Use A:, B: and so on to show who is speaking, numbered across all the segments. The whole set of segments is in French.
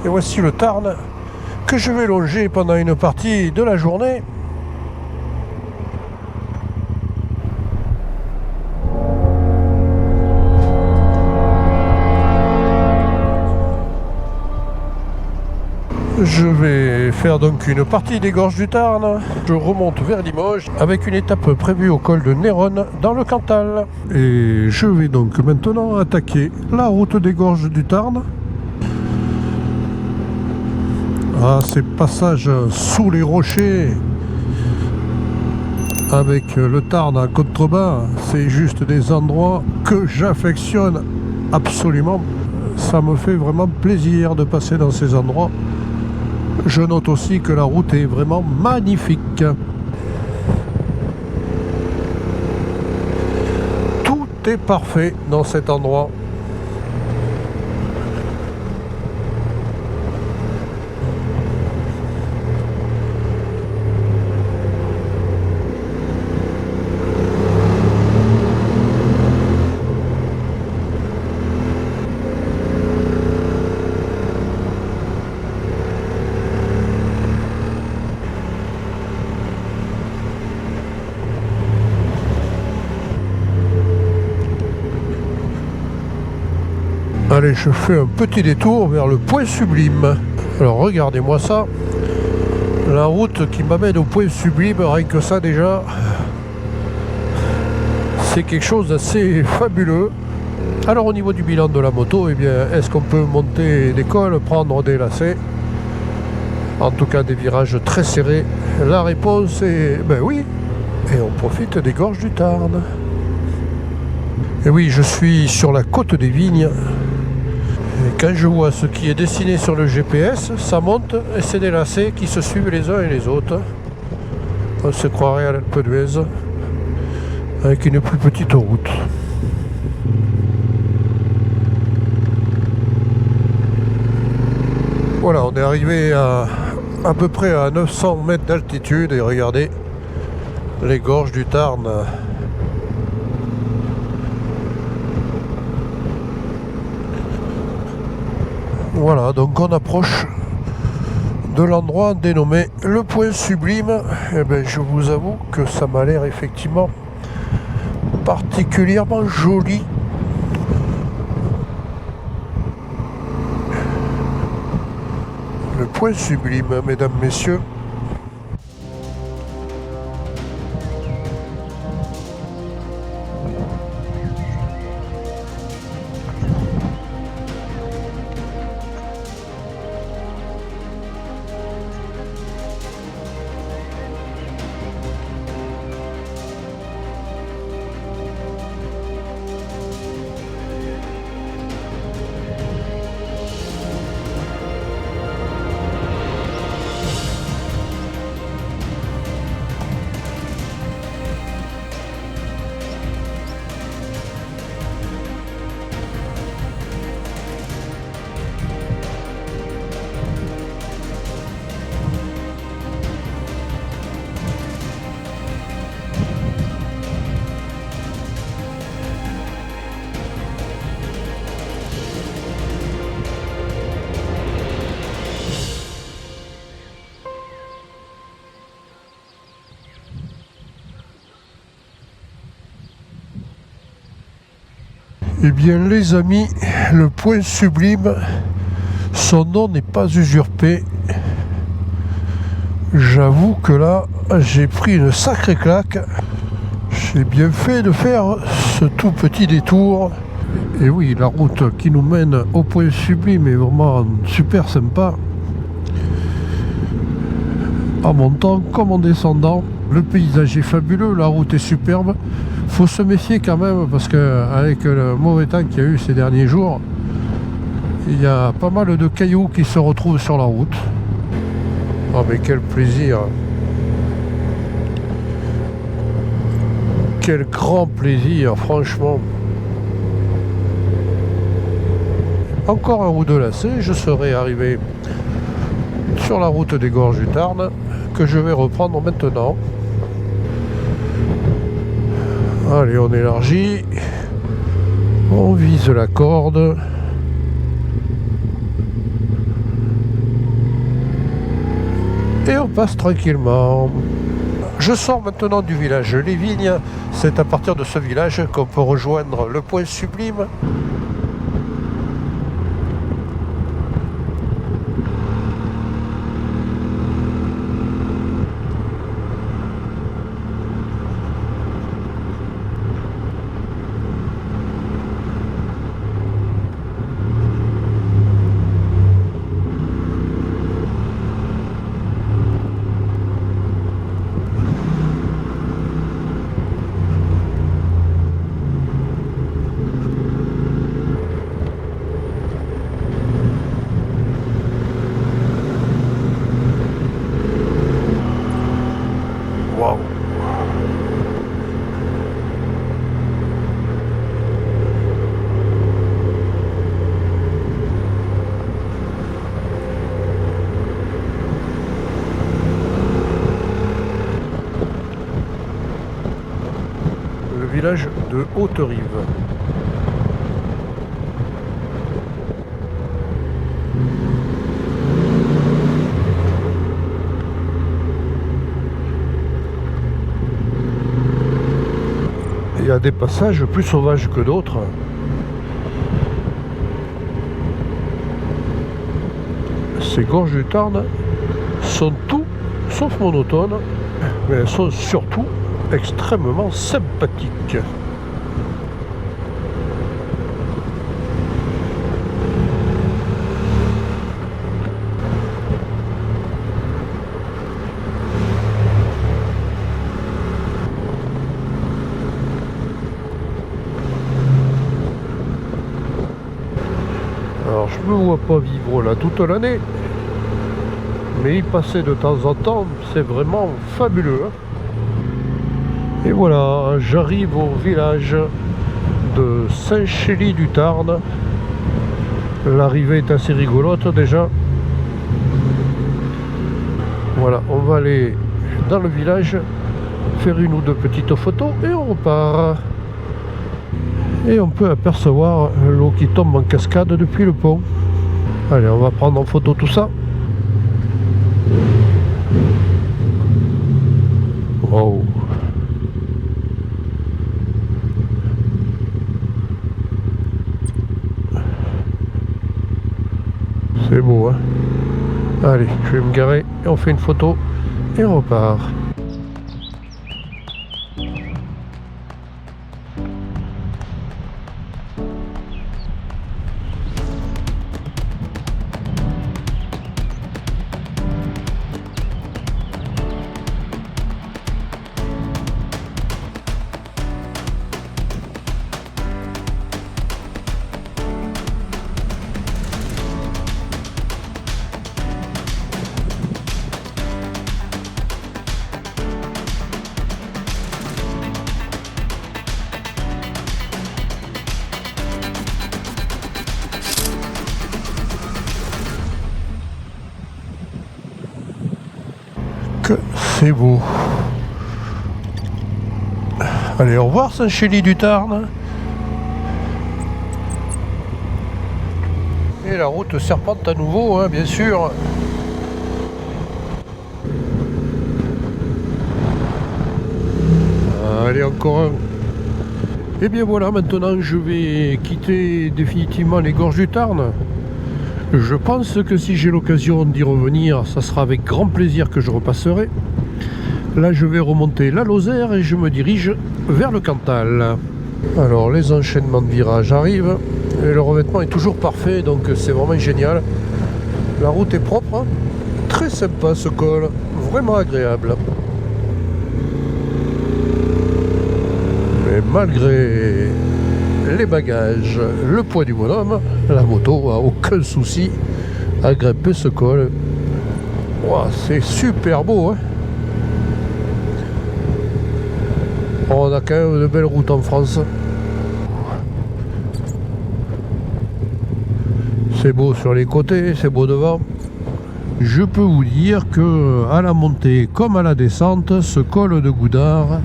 A: Et voici le Tarn que je vais longer pendant une partie de la journée. Je vais faire donc une partie des gorges du Tarn. Je remonte vers Limoges avec une étape prévue au col de Néronne dans le Cantal. Et je vais donc maintenant attaquer la route des gorges du Tarn. Ah, ces passages sous les rochers avec le Tarn en contrebas, c'est juste des endroits que j'affectionne absolument. Ça me fait vraiment plaisir de passer dans ces endroits. Je note aussi que la route est vraiment magnifique. Tout est parfait dans cet endroit. Allez, je fais un petit détour vers le point Sublime. Alors regardez-moi ça. La route qui m'amène au point Sublime, rien que ça déjà, c'est quelque chose d'assez fabuleux. Alors au niveau du bilan de la moto, eh bien, est-ce qu'on peut monter des cols, prendre des lacets, en tout cas des virages très serrés? La réponse est ben oui, et on profite des gorges du Tarn. Et oui, je suis sur la côte des Vignes. Et quand je vois ce qui est dessiné sur le GPS, ça monte et c'est des lacets qui se suivent les uns et les autres. On se croirait à l'Alpe d'Huez avec une plus petite route. Voilà, on est arrivé à peu près à 900 mètres d'altitude et regardez les gorges du Tarn. Voilà, donc on approche de l'endroit dénommé le point Sublime. Et bien, je vous avoue que ça m'a l'air effectivement particulièrement joli. Le point Sublime, mesdames, messieurs. Eh bien les amis, le point Sublime, son nom n'est pas usurpé. J'avoue que là, j'ai pris une sacrée claque. J'ai bien fait de faire ce tout petit détour. Et oui, la route qui nous mène au point Sublime est vraiment super sympa. En montant comme en descendant, le paysage est fabuleux, la route est superbe. Faut se méfier quand même parce que avec le mauvais temps qu'il y a eu ces derniers jours, il y a pas mal de cailloux qui se retrouvent sur la route. Oh mais quel plaisir! Quel grand plaisir, franchement! Encore un ou deux lacets, je serai arrivé sur la route des gorges du Tarn que je vais reprendre maintenant. Allez, on élargit, on vise la corde. Et on passe tranquillement. Je sors maintenant du village Les Vignes. C'est à partir de ce village qu'on peut rejoindre le Point Sublime. Waouh! Le village de Haute-Rive. Il y a des passages plus sauvages que d'autres. Ces gorges du Tarn sont tout sauf monotones, mais elles sont surtout extrêmement sympathiques. Alors je me vois pas vivre là toute l'année, mais y passer de temps en temps, c'est vraiment fabuleux. Et voilà, j'arrive au village de Saint-Chély-du-Tarn. L'arrivée est assez rigolote déjà. Voilà, on va aller dans le village, faire une ou deux petites photos et on repart. Et on peut apercevoir l'eau qui tombe en cascade depuis le pont. Allez, on va prendre en photo tout ça. Wow. C'est beau, hein? Allez, je vais me garer et on fait une photo et on repart. Que c'est beau. Allez, au revoir Saint-Chély-du-Tarn. Et la route serpente à nouveau, hein, bien sûr. Allez, encore un. Et bien voilà, maintenant je vais quitter définitivement les gorges du Tarn. Je pense que si j'ai l'occasion d'y revenir, ça sera avec grand plaisir que je repasserai. Là, je vais remonter la Lozère et je me dirige vers le Cantal. Alors, les enchaînements de virages arrivent. Et le revêtement est toujours parfait, donc c'est vraiment génial. La route est propre, très sympa ce col, vraiment agréable. Mais malgré les bagages, le poids du bonhomme, la moto a aucun souci à grimper ce col. Wow, c'est super beau, hein. On a quand même de belles routes en France. C'est beau sur les côtés, c'est beau devant. Je peux vous dire que à la montée comme à la descente, ce col de Goudard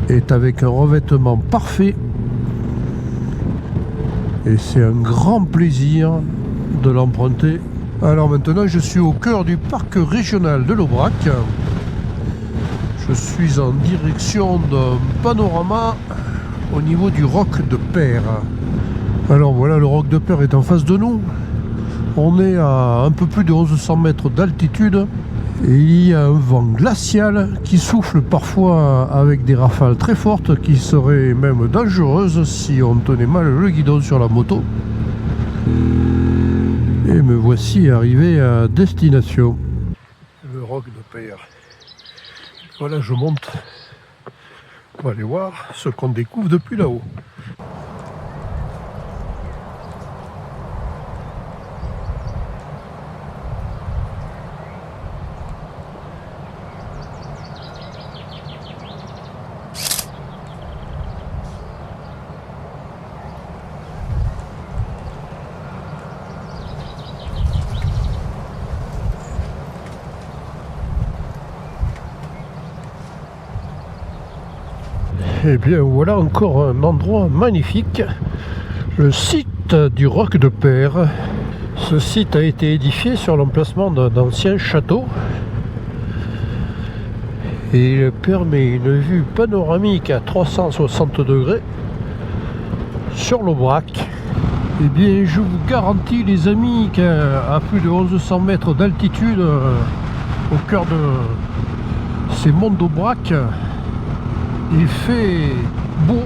A: est avec un revêtement parfait. Et c'est un grand plaisir de l'emprunter Alors maintenant je suis au cœur du parc régional de l'Aubrac. Je suis en direction d'un panorama au niveau du Roc de Peyre. Alors voilà, le Roc de Peyre est en face de nous. On est à un peu plus de 1100 mètres d'altitude. Et il y a un vent glacial qui souffle parfois avec des rafales très fortes qui seraient même dangereuses si on tenait mal le guidon sur la moto. Et me voici arrivé à destination. Le Roc de Peyre. Voilà, je monte. On va aller voir ce qu'on découvre depuis là-haut. Et bien voilà encore un endroit magnifique, le site du Roc de Peyre. Ce site a été édifié sur l'emplacement d'un ancien château et il permet une vue panoramique à 360 degrés sur l'Aubrac. Et bien je vous garantis les amis qu'à plus de 1100 mètres d'altitude au cœur de ces monts d'Aubrac, il fait beau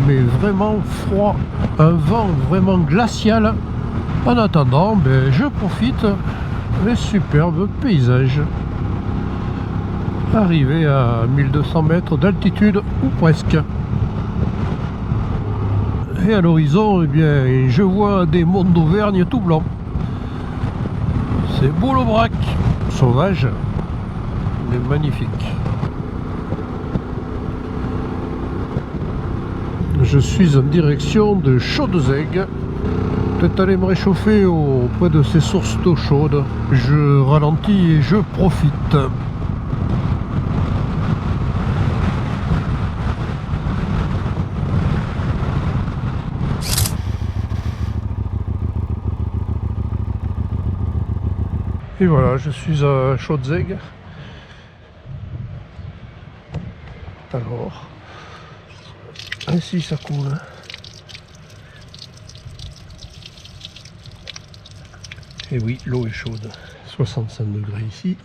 A: mais vraiment froid, un vent vraiment glacial. En attendant, je profite des superbes paysages. Arrivé à 1200 mètres d'altitude ou presque. Et à l'horizon, je vois des monts d'Auvergne tout blancs. C'est beau l'Aubrac, sauvage mais magnifique. Je suis en direction de Chaudezeg. Peut-être aller me réchauffer auprès de ces sources d'eau chaude. Je ralentis et je profite. Et voilà, je suis à Chaudezeg. Alors, ainsi ça coule. Et oui, l'eau est chaude. 65 degrés ici.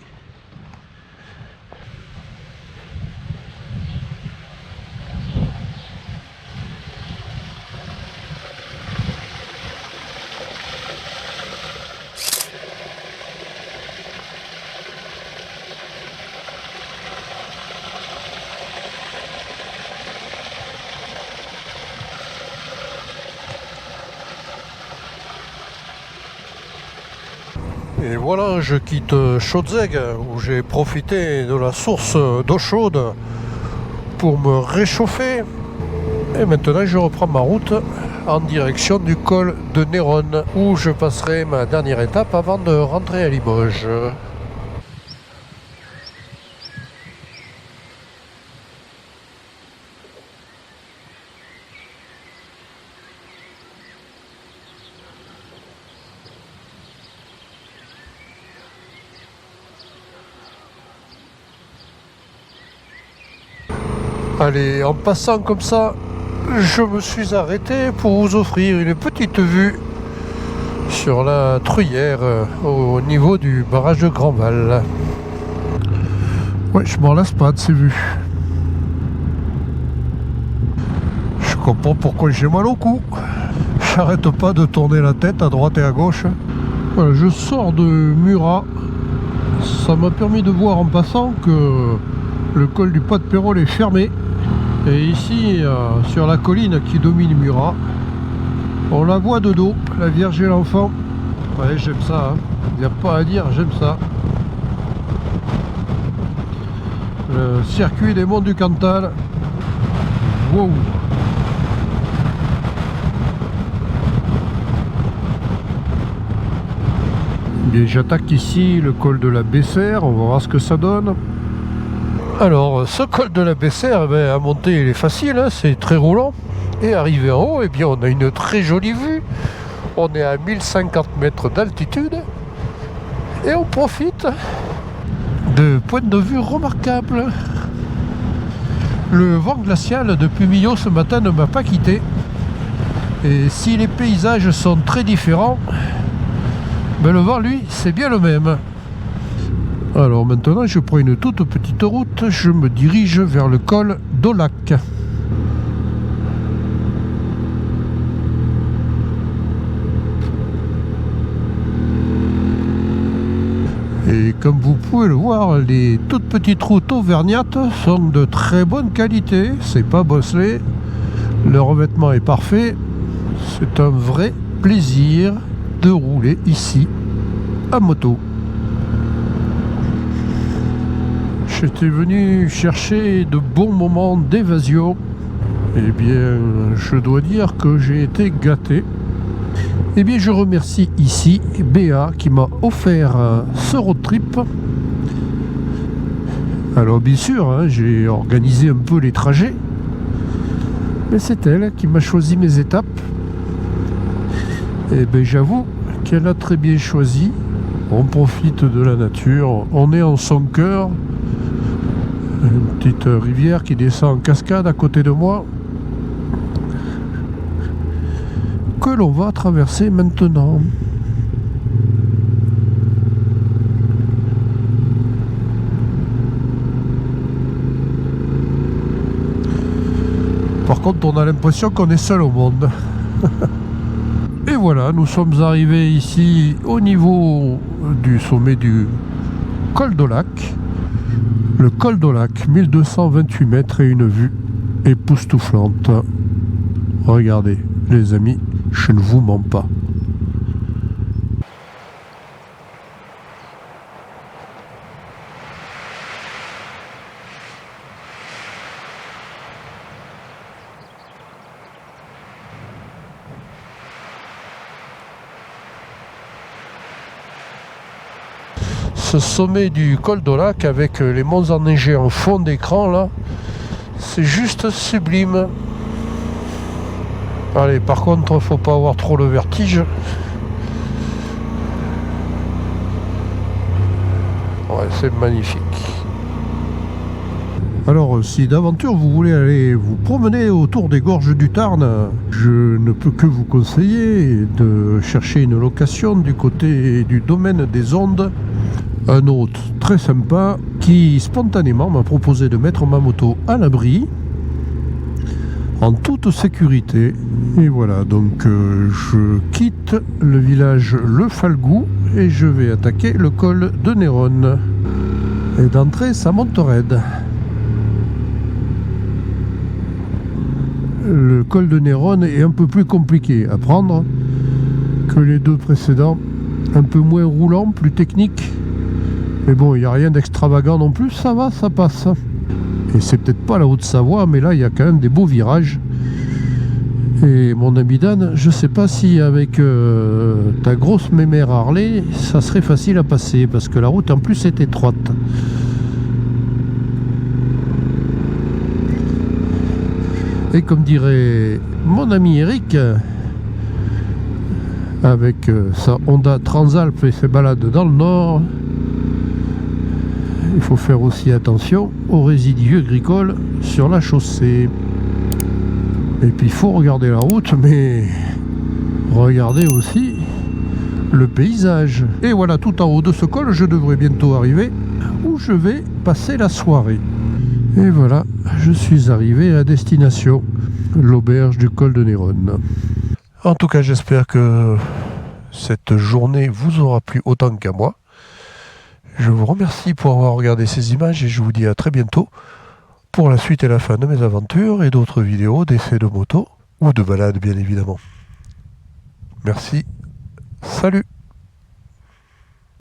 A: Et voilà, je quitte Chaudezeg où j'ai profité de la source d'eau chaude pour me réchauffer. Et maintenant je reprends ma route en direction du col de Néronne où je passerai ma dernière étape avant de rentrer à Limoges. Allez, en passant comme ça, je me suis arrêté pour vous offrir une petite vue sur la Truyère au niveau du barrage de Grandval. Ouais, je m'en lasse pas de ces vues. Je comprends pourquoi j'ai mal au cou. J'arrête pas de tourner la tête à droite et à gauche. Voilà, je sors de Murat. Ça m'a permis de voir en passant que le col du Pas de Pérol est fermé. Et ici, sur la colline qui domine Murat, on la voit de dos, la Vierge et l'Enfant. Ouais, j'aime ça, hein. Il n'y a pas à dire, j'aime ça. Le circuit des monts du Cantal. Wow. Bien, j'attaque ici le col de la Bessère, on va voir ce que ça donne. Alors, ce col de la Bessère, à monter il est facile, hein, c'est très roulant. Et arrivé en haut, on a une très jolie vue. On est à 1050 mètres d'altitude. Et on profite de points de vue remarquables. Le vent glacial depuis Millau ce matin ne m'a pas quitté. Et si les paysages sont très différents, ben le vent, lui, c'est bien le même. Alors maintenant, je prends une toute petite route. Je me dirige vers le col d'Aulac. Et comme vous pouvez le voir, les toutes petites routes auvergnates sont de très bonne qualité. C'est pas bosselé. Le revêtement est parfait. C'est un vrai plaisir de rouler ici à moto. J'étais venu chercher de bons moments d'évasion. Eh bien, je dois dire que j'ai été gâté. Eh bien, je remercie ici Béa qui m'a offert ce road trip. Alors, bien sûr, hein, j'ai organisé un peu les trajets, mais c'est elle qui m'a choisi mes étapes. Et bien, j'avoue qu'elle a très bien choisi. On profite de la nature, on est en son cœur. Une petite rivière qui descend en cascade à côté de moi, que l'on va traverser maintenant. Par contre, on a l'impression qu'on est seul au monde. Et voilà, nous sommes arrivés ici au niveau du sommet du col d'Aulac. Le col d'Aulac, 1228 mètres et une vue époustouflante. Regardez, les amis, je ne vous mens pas. Ce sommet du col d'Aulac avec les monts enneigés en fond d'écran là, c'est juste sublime. Allez, par contre, faut pas avoir trop le vertige. Ouais, c'est magnifique. Alors, si d'aventure vous voulez aller vous promener autour des gorges du Tarn, je ne peux que vous conseiller de chercher une location du côté du domaine des Ondes. Un hôte très sympa qui spontanément m'a proposé de mettre ma moto à l'abri en toute sécurité. Et voilà, donc je quitte le village Le Falgou et je vais attaquer le col de Néronne. Et d'entrée, ça monte raide. Le col de Néronne est un peu plus compliqué à prendre que les deux précédents. Un peu moins roulant, plus technique. Mais bon, il n'y a rien d'extravagant non plus, ça va, ça passe. Et c'est peut-être pas la Haute-Savoie, mais là, il y a quand même des beaux virages. Et mon ami Dan, je sais pas si avec ta grosse mémère Harley, ça serait facile à passer, parce que la route en plus est étroite. Et comme dirait mon ami Eric, avec sa Honda Transalp et ses balades dans le nord, il faut faire aussi attention aux résidus agricoles sur la chaussée. Et puis il faut regarder la route, mais regardez aussi le paysage. Et voilà, tout en haut de ce col, je devrais bientôt arriver où je vais passer la soirée. Et voilà, je suis arrivé à destination, l'auberge du col de Néronne. En tout cas, j'espère que cette journée vous aura plu autant qu'à moi. Je vous remercie pour avoir regardé ces images et je vous dis à très bientôt pour la suite et la fin de mes aventures et d'autres vidéos d'essais de moto ou de balades bien évidemment. Merci, salut!